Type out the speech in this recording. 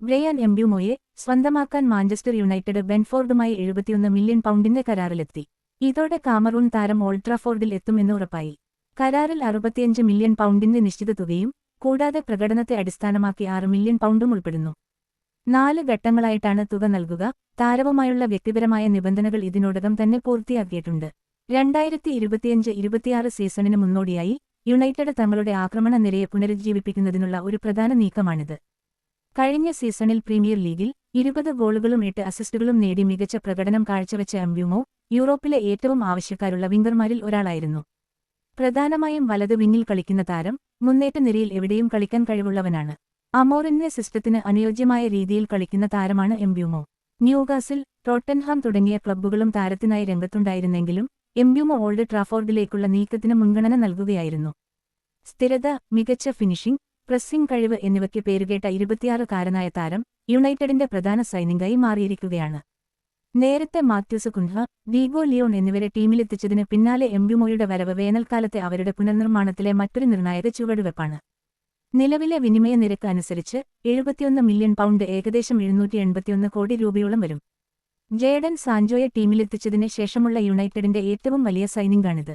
Brian എംബ്യൂമോയെ സ്വന്തമാക്കാൻ Manchester United ബെൻഫോർഡുമായി 71 million പൗണ്ടിന്റെ കരാറിലെത്തി. ഇതോടെ Cameroon താരം ഓൾഡ് ട്രാഫോർഡിൽ എത്തുമെന്ന് ഉറപ്പായി. കരാറിൽ 65 മില്യൺ പൗണ്ടിന്റെ നിശ്ചിത തുകയും കൂടാതെ പ്രകടനത്തെ അടിസ്ഥാനമാക്കി 6 മില്യൺ പൗണ്ടും ഉൾപ്പെടുന്നു. 4 ഘട്ടങ്ങളായിട്ടാണ് തുക നൽകുക. താരവുമായുള്ള വ്യക്തിപരമായ നിബന്ധനകൾ ഇതിനോടകം തന്നെ പൂർത്തിയാക്കിയിട്ടുണ്ട്. 2025-26 സീസണിന് മുന്നോടിയായി യുണൈറ്റഡ് തങ്ങളുടെ ആക്രമണ നിരയെ പുനരുജ്ജീവിപ്പിക്കുന്നതിനുള്ള ഒരു പ്രധാന നീക്കമാണിത്. കഴിഞ്ഞ സീസണിൽ പ്രീമിയർ ലീഗിൽ 20 ഗോളുകളും 8 അസിസ്റ്റുകളും നേടി മികച്ച പ്രകടനം കാഴ്ചവെച്ച എംബ്യൂമോ യൂറോപ്പിലെ ഏറ്റവും ആവശ്യക്കാരുള്ള വിംഗർമാരിൽ ഒരാളായിരുന്നു. പ്രധാനമായും വലത് വിങ്ങിൽ കളിക്കുന്ന താരം മുന്നേറ്റ നിരയിൽ എവിടെയും കളിക്കാൻ കഴിവുള്ളവനാണ്. അമോറിന്റെ സിസ്റ്റത്തിന് അനുയോജ്യമായ രീതിയിൽ കളിക്കുന്ന താരമാണ് എംബ്യൂമോ. ന്യൂകാസിൽ, ടോട്ടൻഹാം തുടങ്ങിയ ക്ലബ്ബുകളും താരത്തിനായി രംഗത്തുണ്ടായിരുന്നെങ്കിലും എംബ്യൂമോ ഓൾഡ് ട്രാഫോർഡിലേക്കുള്ള നീക്കത്തിന് മുൻഗണന നൽകുകയായിരുന്നു. സ്ഥിരത, മികച്ച ഫിനിഷിംഗ്, പ്രസ്സിംഗ് കഴിവ് എന്നിവയ്ക്ക് പേരുകേട്ട 26-കാരനായ താരം യുണൈറ്റഡിന്റെ പ്രധാന സൈനികമായി മാറിയിരിക്കുകയാണ്. നേരത്തെ മാത്യൂസ് കുൻഹ, ഡീഗോ ലിയോൺ എന്നിവരെ ടീമിലെത്തിച്ചതിന് പിന്നാലെ എംബ്യൂമോയുടെ വരവ് വേനൽക്കാലത്തെ അവരുടെ പുനർനിർമ്മാണത്തിലെ മറ്റൊരു നിർണായക ചുവടുവെപ്പാണ്. നിലവിലെ വിനിമയ നിരക്ക് അനുസരിച്ച് 71 മില്യൺ പൗണ്ട് ഏകദേശം 781 കോടി രൂപയോളം വരും. ജേഡൻ സാൻജോയെ ടീമിലെത്തിച്ചതിന് ശേഷമുള്ള യുണൈറ്റഡിന്റെ ഏറ്റവും വലിയ സൈനിംഗാണിത്.